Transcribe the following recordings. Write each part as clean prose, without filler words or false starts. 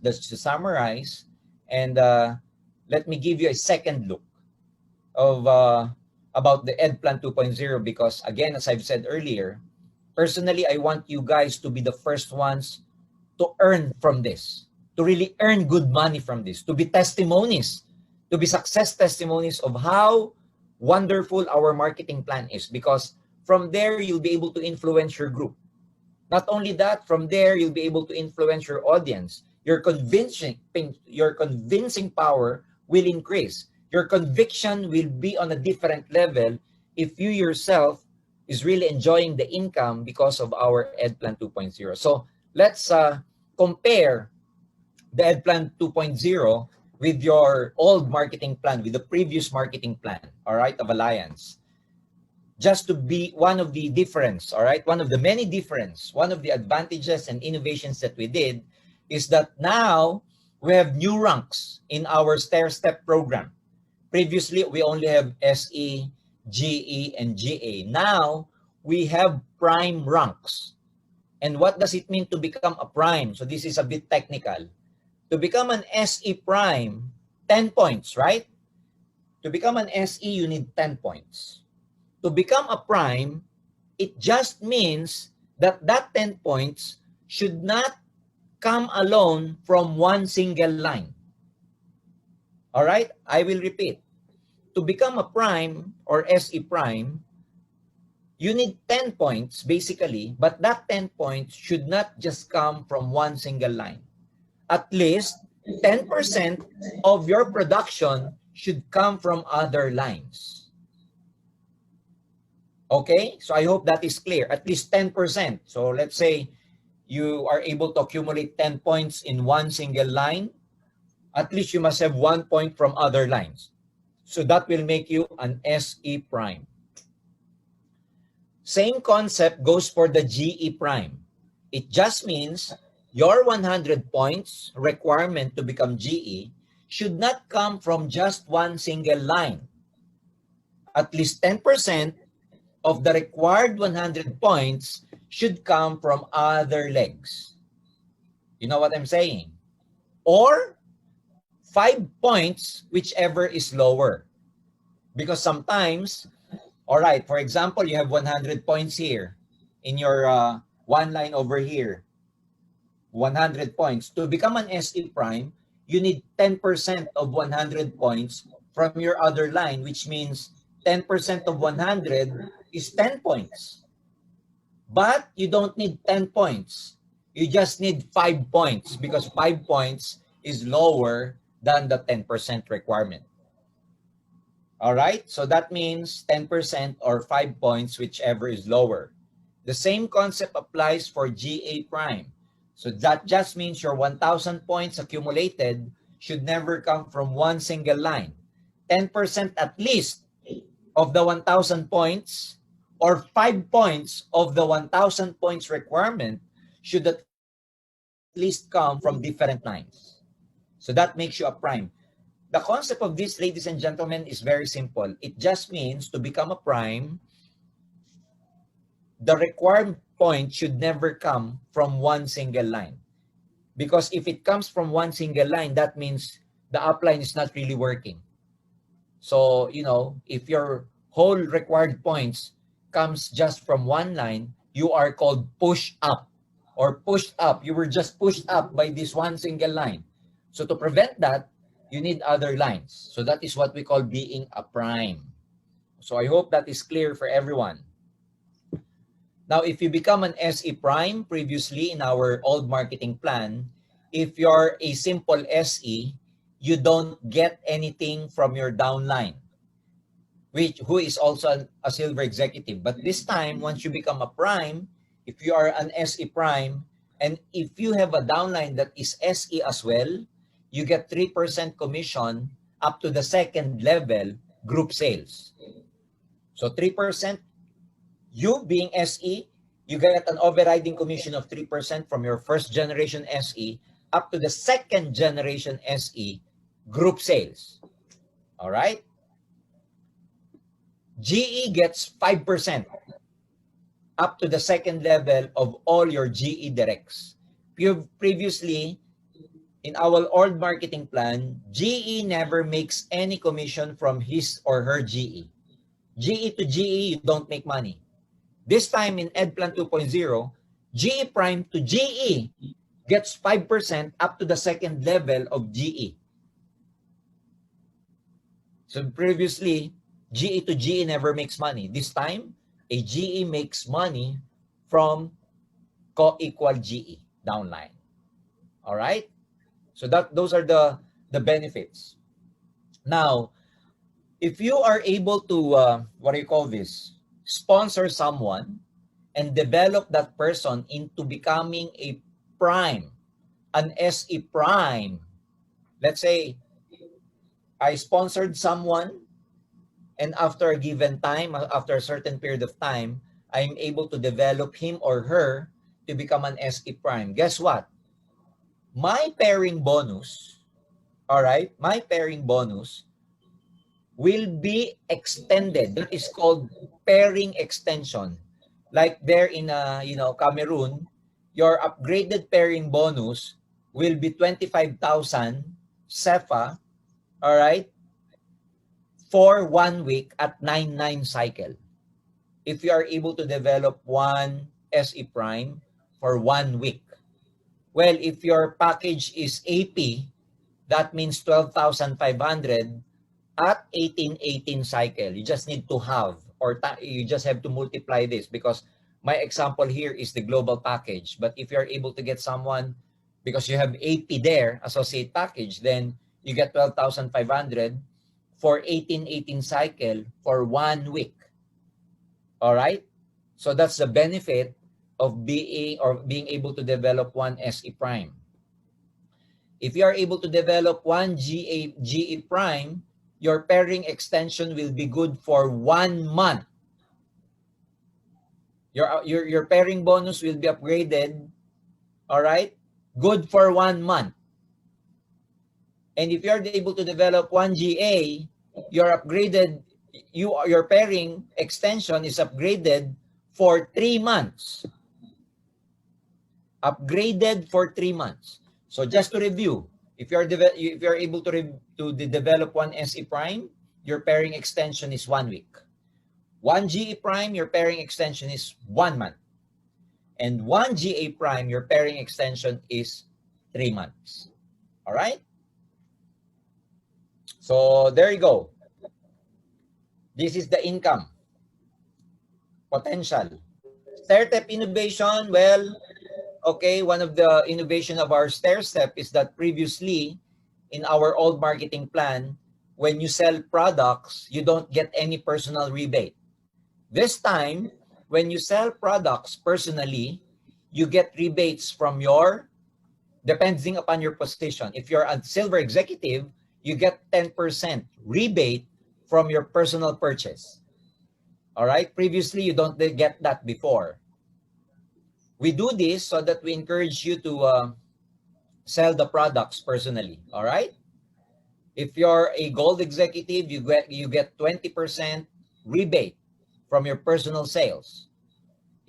Let's just summarize, and let me give you a second look of about the Ed Plan 2.0, because again, as I've said earlier, personally, I want you guys to be the first ones to earn from this, to really earn good money from this, to be testimonies, to be success testimonies of how wonderful our marketing plan is, because from there, you'll be able to influence your group. Not only that, from there, you'll be able to influence your audience. Your convincing power will increase. Your conviction will be on a different level if you yourself is really enjoying the income because of our Ed Plan 2.0. So let's compare the Ed Plan 2.0 with your old marketing plan, with the previous marketing plan, all right, of Alliance. Just to be one of the difference, all right, one of the many difference, one of the advantages and innovations that we did is that now we have new ranks in our stair-step program. Previously, we only have SE, GE, and GA. Now, we have prime ranks. And what does it mean to become a prime? So this is a bit technical. To become an SE prime, 10 points, right? To become an SE, you need 10 points. To become a prime, it just means that that 10 points should not come alone from one single line. All right? I will repeat. To become a prime or SE prime, you need 10 points basically, but that 10 points should not just come from one single line. At least 10% of your production should come from other lines. Okay, so I hope that is clear. At least 10%. So let's say you are able to accumulate 10 points in one single line. At least you must have 1 point from other lines. So that will make you an SE prime. Same concept goes for the GE prime. It just means your 100 points requirement to become GE should not come from just one single line. At least 10% of the required 100 points should come from other legs. You know what I'm saying? Or 5 points, whichever is lower. Because sometimes, all right, for example, you have 100 points here in your one line over here. 100 points. To become an SE prime, you need 10% of 100 points from your other line, which means 10% of 100 is 10 points. But you don't need 10 points. You just need 5 points because 5 points is lower than the 10% requirement. All right? So that means 10% or 5 points, whichever is lower. The same concept applies for GA prime. So that just means your 1,000 points accumulated should never come from one single line. 10% at least of the 1,000 points or 5 points of the 1,000 points requirement should at least come from different lines. So that makes you a prime. The concept of this, ladies and gentlemen, is very simple. It just means to become a prime, the required point should never come from one single line. Because if it comes from one single line, that means the upline is not really working. So, you know, if your whole required points comes just from one line, you are called push up or pushed up. You were just pushed up by this one single line. So to prevent that, you need other lines. So that is what we call being a prime. So I hope that is clear for everyone. Now, if you become an SE prime previously in our old marketing plan, if you're a simple SE, you don't get anything from your downline, who is also a silver executive. But this time, once you become a prime, if you are an SE prime, and if you have a downline that is SE as well, you get 3% commission up to the second level group sales. So 3%, you being SE, you get an overriding commission of 3% from your first generation SE up to the second generation SE group sales. All right? GE gets 5% up to the second level of all your GE directs. Previously, in our old marketing plan, GE never makes any commission from his or her GE. GE to GE, you don't make money. This time in EdPlan 2.0, GE Prime to GE gets 5% up to the second level of GE. So previously, GE to GE never makes money. This time, a GE makes money from co-equal GE downline. All right? So those are the benefits. Now, if you are able to, what do you call this? Sponsor someone and develop that person into becoming a prime, an SE prime. Let's say I sponsored someone and after a given time, after a certain period of time, I'm able to develop him or her to become an SE prime. Guess what? My pairing bonus, all right, my pairing bonus will be extended. That is called pairing extension. Like there in Cameroon, your upgraded pairing bonus will be 25,000 CFA, all right, for 1 week at 9-9 cycle. If you are able to develop one SE Prime for 1 week. Well, if your package is AP, that means 12,500 at 18-18 cycle. You just need to have, or you just have to multiply this, because my example here is the global package. But if you're able to get someone, because you have AP there, associate package, then you get 12,500 for 18-18 cycle for 1 week. All right? So that's the benefit of being able to develop one SE Prime. If you are able to develop one GE Prime, your pairing extension will be good for 1 month. Your pairing bonus will be upgraded, all right? Good for 1 month. And if you are able to develop one GA, your pairing extension is upgraded for 3 months. Upgraded for 3 months. So just to review, if you're able to develop one SE Prime, your pairing extension is 1 week. One GE Prime, your pairing extension is 1 month. And one GA Prime, your pairing extension is 3 months. All right? So there you go. This is the income potential. Stair-step innovation, well, okay, one of the innovation of our stair-step is that previously in our old marketing plan, when you sell products, you don't get any personal rebate. This time, when you sell products personally, you get rebates from depending upon your position. If you're a silver executive, you get 10% rebate from your personal purchase. All right? Previously, you don't get that before. We do this so that we encourage you to sell the products personally. All right? If you're a gold executive, you get 20% rebate from your personal sales.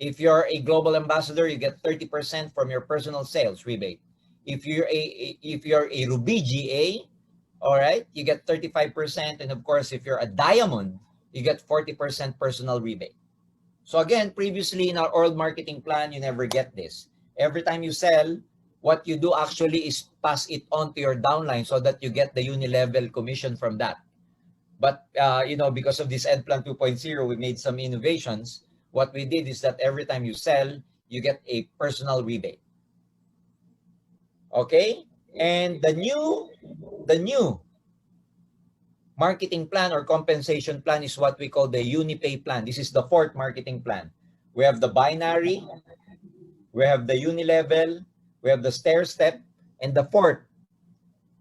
If you're a global ambassador, you get 30% from your personal sales rebate. If you're a Ruby GA, all right, you get 35%. And of course, if you're a diamond, you get 40% personal rebate. So again, previously in our old marketing plan, you never get this. Every time you sell, what you do actually is pass it on to your downline so that you get the uni-level commission from that. But, because of this EdPlan 2.0, we made some innovations. What we did is that every time you sell, you get a personal rebate. Okay? And the new marketing plan or compensation plan is what we call the UniPay plan. This is the fourth marketing plan. We have the binary, we have the unilevel, we have the stair step, and the fourth,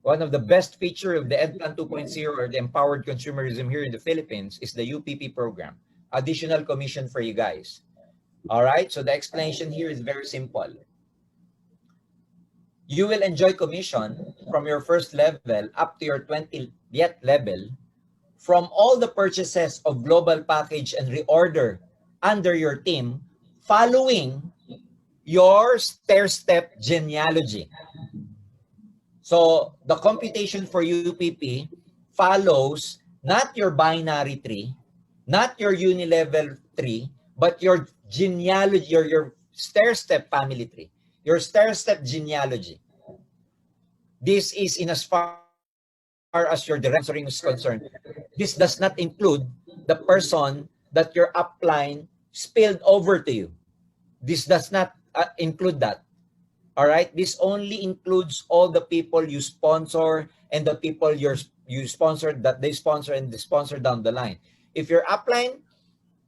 one of the best feature of the EdPlan 2.0 or the empowered consumerism here in the Philippines is the UPP program. Additional commission for you guys. All right, so the explanation here is very simple. You will enjoy commission from your first level up to your 20th level from all the purchases of global package and reorder under your team following your stair-step genealogy. So the computation for UPP follows not your binary tree, not your unilevel tree, but your genealogy, your stair-step family tree, your stair-step genealogy. This is in as far as your direct sponsoring is concerned. This does not include the person that your upline spilled over to you. This does not include that. All right? This only includes all the people you sponsor and the people you sponsor, that they sponsor and they sponsor down the line. If your upline,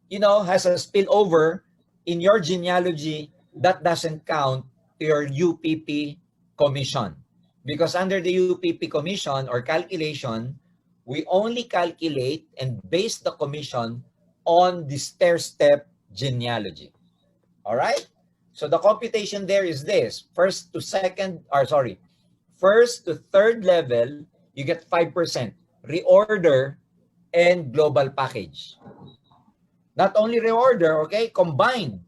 has a spillover in your genealogy, that doesn't count to your UPP commission. Because under the UPP commission or calculation, we only calculate and base the commission on the stair-step genealogy. All right? So the computation there is this. First to third level, you get 5%. Reorder and global package. Not only reorder, okay? Combined.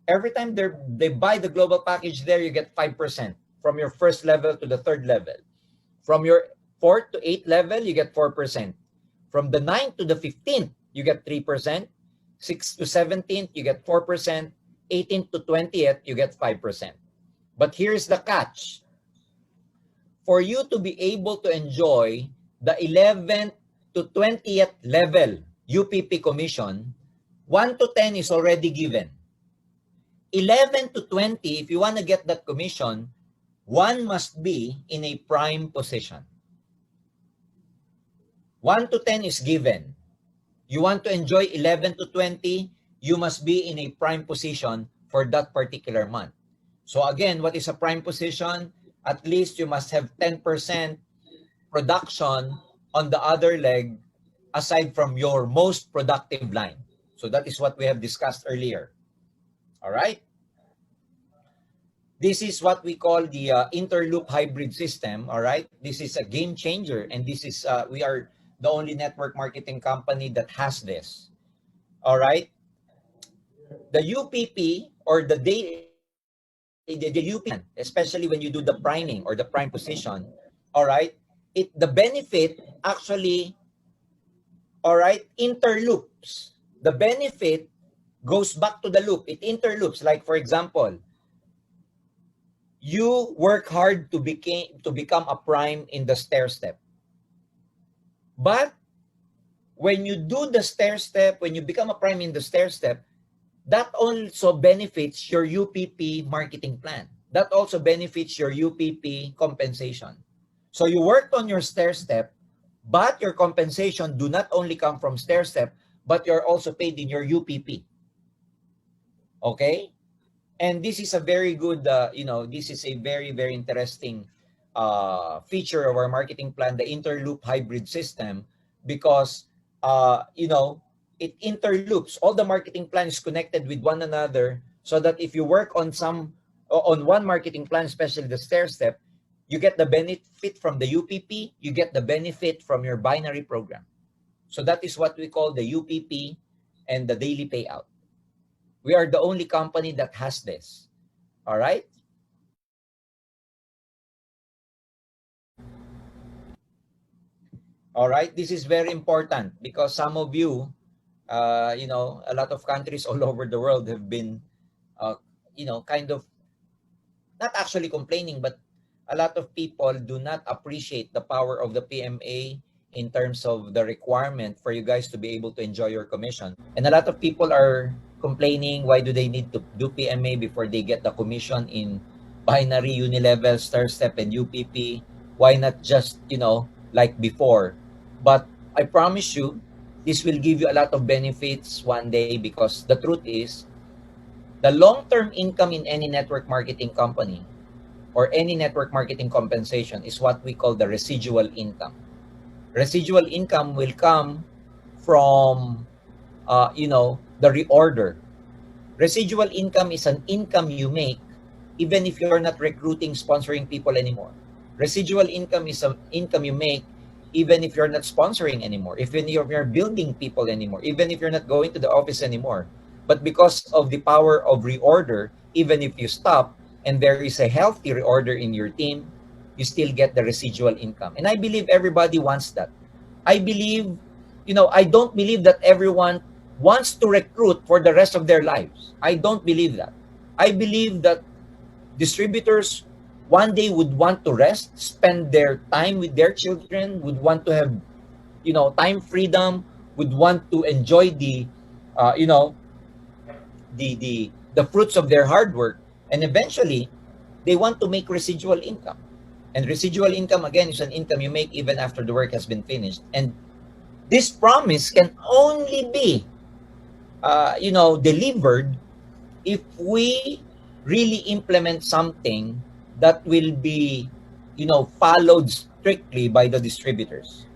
Every time they buy the global package there, you get 5% from your first level to the third level. From your 4th to 8th level, you get 4%. From the 9th to the 15th, you get 3%. 6th to 17th, you get 4%. 18th to 20th, you get 5%. But here's the catch. For you to be able to enjoy the 11th to 20th level UPP commission, 1 to 10 is already given. 11 to 20, if you want to get that commission, one must be in a prime position. 1 to 10 is given. You want to enjoy 11 to 20, you must be in a prime position for that particular month. So again, what is a prime position? At least you must have 10% production on the other leg aside from your most productive line. So that is what we have discussed earlier. All right? This is what we call the interloop hybrid system. All right? This is a game changer, and this is we are the only network marketing company that has this. All right? The UPP or the UP, especially when you do the priming or the prime position, all right, the benefit actually, all right, interloops. The benefit goes back to the loop. It interloops. Like, for example, you work hard to become a prime in the stair step. But when you do the stair step, when you become a prime in the stair step, that also benefits your UPP marketing plan. That also benefits your UPP compensation. So you worked on your stair step, but your compensation do not only come from stair step, but you're also paid in your UPP. Okay? And this is a very good, this is a very, very interesting feature of our marketing plan, the interloop hybrid system, because, it interloops. All the marketing plan is connected with one another, so that if you work on one marketing plan, especially the stair step, you get the benefit from the UPP, you get the benefit from your binary program. So that is what we call the UPP and the daily payout. We are the only company that has this. All right? All right, this is very important because some of you, a lot of countries all over the world have been, kind of not actually complaining, but a lot of people do not appreciate the power of the PMA in terms of the requirement for you guys to be able to enjoy your commission. And a lot of people are complaining, why do they need to do PMA before they get the commission in binary, unilevel, stair step, and UPP? Why not just, like before? But I promise you, this will give you a lot of benefits one day, because the truth is, the long-term income in any network marketing company or any network marketing compensation is what we call the residual income. Residual income will come from, the reorder. Residual income is an income you make even if you're not recruiting, sponsoring people anymore. Residual income is an income you make even if you're not sponsoring anymore, even if you're building people anymore, even if you're not going to the office anymore. But because of the power of reorder, even if you stop and there is a healthy reorder in your team, you still get the residual income. And I believe everybody wants that. I believe, I don't believe that everyone wants to recruit for the rest of their lives. I don't believe that. I believe that distributors one day would want to rest, spend their time with their children, would want to have, time freedom, would want to enjoy the, you know, the fruits of their hard work, and eventually they want to make residual income. And residual income, again, is an income you make even after the work has been finished. And this promise can only be, delivered if we really implement something that will be, followed strictly by the distributors.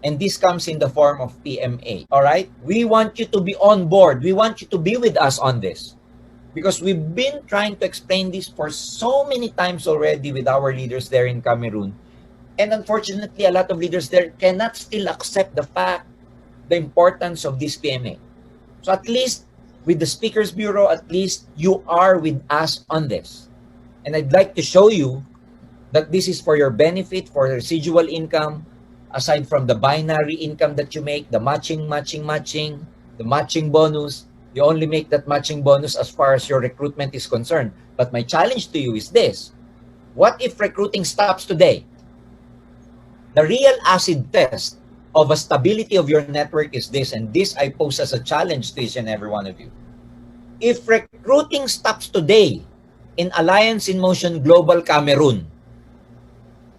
And this comes in the form of PMA. All right? We want you to be on board. We want you to be with us on this. Because we've been trying to explain this for so many times already with our leaders there in Cameroon. And unfortunately, a lot of leaders there cannot still accept the fact, the importance of this PMA. So at least with the Speakers Bureau, at least you are with us on this. And I'd like to show you that this is for your benefit, for residual income, aside from the binary income that you make, the matching, the matching bonus. You only make that matching bonus as far as your recruitment is concerned. But my challenge to you is this. What if recruiting stops today? The real acid test of a stability of your network is this, and this I pose as a challenge to each and every one of you. If recruiting stops today in Alliance in Motion Global Cameroon,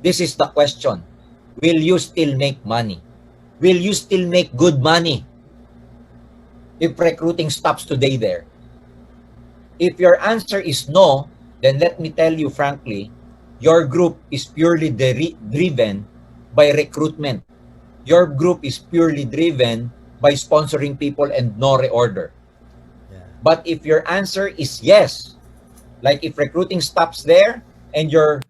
this is the question. Will you still make money? Will you still make good money if recruiting stops today there? If your answer is no, then let me tell you frankly, your group is purely driven by recruitment. Your group is purely driven by sponsoring people and no reorder. Yeah. But if your answer is yes, like if recruiting stops there and your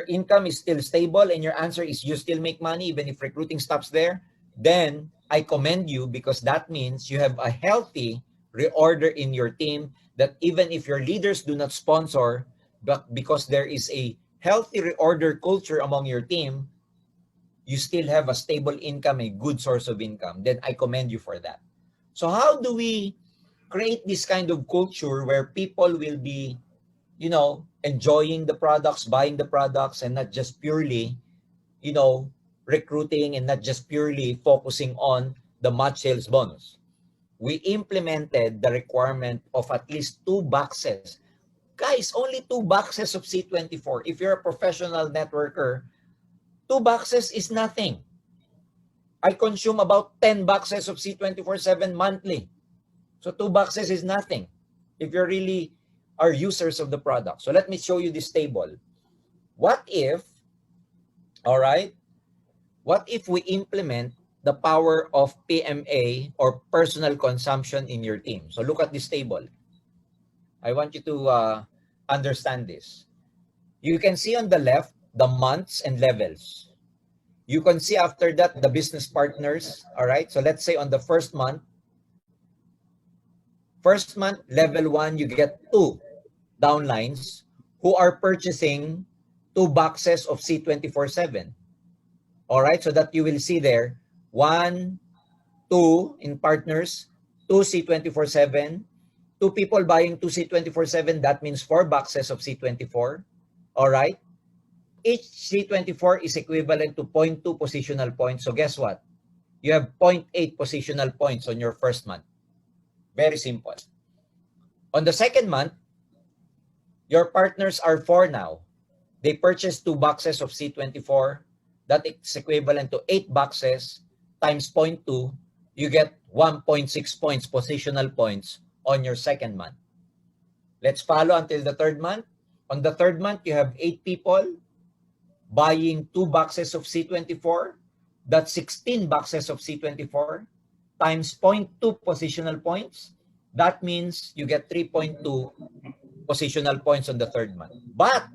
income is still stable and your answer is you still make money even if recruiting stops there, then I commend you, because that means you have a healthy reorder in your team, that even if your leaders do not sponsor, but because there is a healthy reorder culture among your team, you still have a stable income, a good source of income. Then I commend you for that. So how do we create this kind of culture where people will be, enjoying the products, buying the products, and not just purely, recruiting, and not just purely focusing on the match sales bonus? We implemented the requirement of at least 2 boxes. Guys, only 2 boxes of C24. If you're a professional networker, 2 boxes is nothing. I consume about 10 boxes of C24/7 monthly. So 2 boxes is nothing if you're really are users of the product. So let me show you this table. What if, all right, what if we implement the power of PMA or personal consumption in your team? So look at this table. I want you to understand this. You can see on the left the months and levels. You can see after that the business partners. All right. So let's say on the first month, level 1, you get 2 downlines who are purchasing 2 boxes of C24/7. All right. So that you will see there 1, 2 in partners, 2 C24/7, 2 people buying 2 C24/7. That means 4 boxes of C24. All right. Each C24 is equivalent to 0.2 positional points. So guess what? You have 0.8 positional points on your first month. Very simple. On the second month, your partners are 4 now. They purchased 2 boxes of C24. That is equivalent to 8 boxes times 0.2. You get 1.6 points, positional points on your second month. Let's follow until the third month. On the third month, you have 8 people buying 2 boxes of C24. That's 16 boxes of C24 times 0.2 positional points. That means you get 3.2 positional points on the third month. But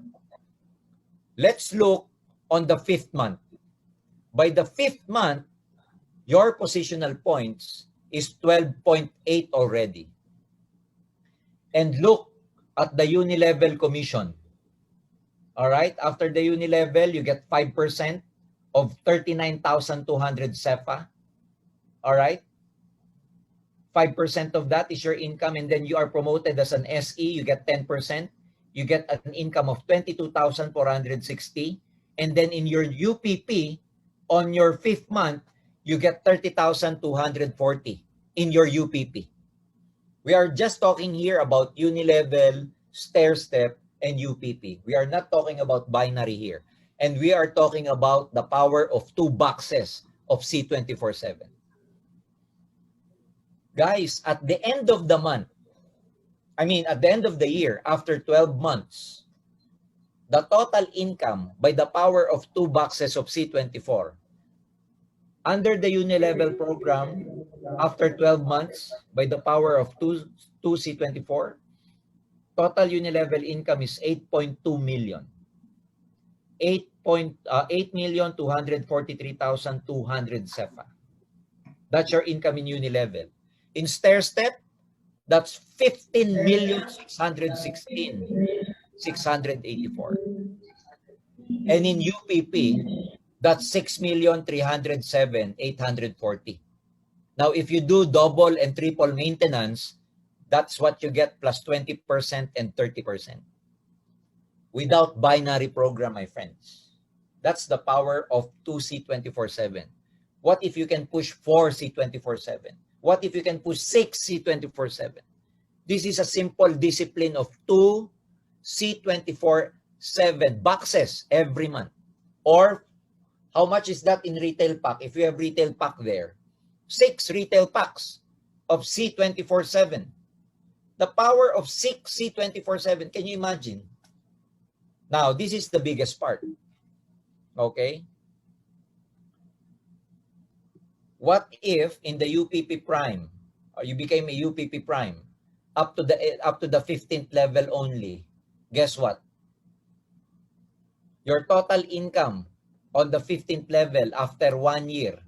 let's look on the 5th month. By the 5th month, your positional points is 12.8 already. And look at the unilevel commission. All right, after the uni level, you get 5% of 39,200 CEPA. All right, 5% of that is your income, and then you are promoted as an SE, you get 10%. You get an income of 22,460. And then in your UPP, on your 5th month, you get 30,240 in your UPP. We are just talking here about uni-level, stair-step, and UPP. We are not talking about binary here. And we are talking about the power of 2 boxes of C24/7. Guys, at the end of the month, at the end of the year, after 12 months, the total income by the power of 2 boxes of C24 under the uni-level program, after 12 months, by the power of 2 C24, total uni-level income is 8.2 million. 8,243,200 CEPA. That's your income in uni-level. In stair-step, that's 15,616,684. And in UPP, that's 6,307,840. Now, if you do double and triple maintenance, that's what you get, plus 20% and 30%. Without binary program, my friends. That's the power of 2C24/7. What if you can push 4C24/7? What if you can push 6C24/7? This is a simple discipline of 2C24/7 boxes every month. Or how much is that in retail pack? If you have retail pack there, 6 retail packs of C24/7. The power of 6 C24/7. Can you imagine? Now, this is the biggest part. Okay? What if in the UPP Prime, or you became a UPP Prime, up to the 15th level only? Guess what? Your total income on the 15th level after 1 year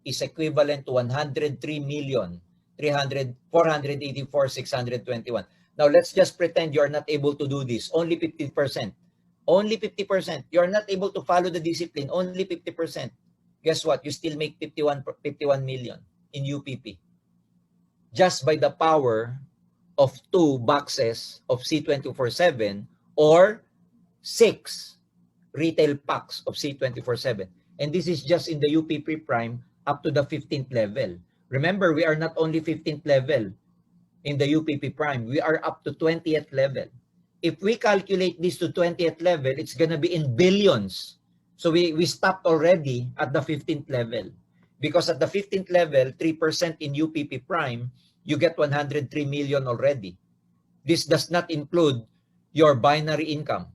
is equivalent to 103,484,621. Now, let's just pretend you're not able to do this. Only 50%. Only 50%. You're not able to follow the discipline. Only 50%. Guess what? You still make 51 million in UPP. Just by the power of 2 boxes of C24/7 or 6 retail packs of C24/7. And this is just in the UPP Prime up to the 15th level. Remember, we are not only 15th level in the UPP Prime. We are up to 20th level. If we calculate this to 20th level, it's going to be in billions. So we stopped already at the 15th level. Because at the 15th level, 3% in UPP Prime, you get 103 million already. This does not include your binary income.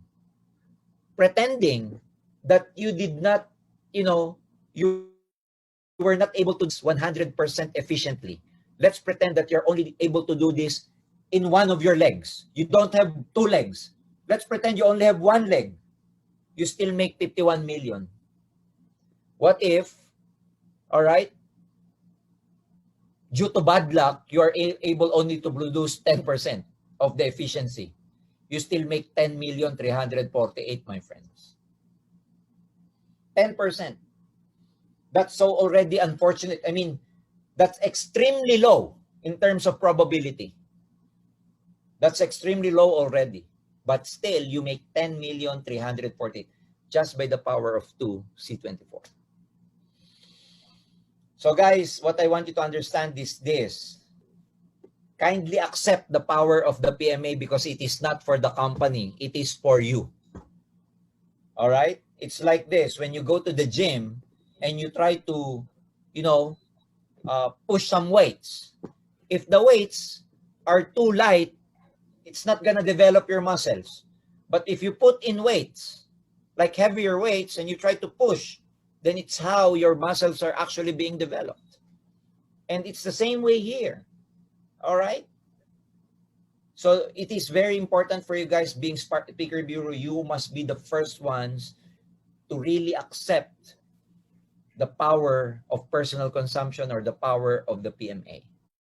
Pretending that you did not, you were not able to do this 100% efficiently. Let's pretend that you're only able to do this in one of your legs. You don't have 2 legs. Let's pretend you only have 1 leg. You still make 51 million. What if, all right, due to bad luck, you are able only to produce 10% of the efficiency? You still make 10,348,000, my friends. 10%. That's so already unfortunate. That's extremely low in terms of probability. That's extremely low already. But still, you make 10,340,000 just by the power of 2 C24. So guys, what I want you to understand is this. Kindly accept the power of the PMA because it is not for the company. It is for you. All right? It's like this. When you go to the gym and you try to, push some weights. If the weights are too light, it's not going to develop your muscles. But if you put in weights, like heavier weights, and you try to push, then it's how your muscles are actually being developed. And it's the same way here. All right? So it is very important for you guys being Speaker Bureau. You must be the first ones to really accept the power of personal consumption or the power of the PMA.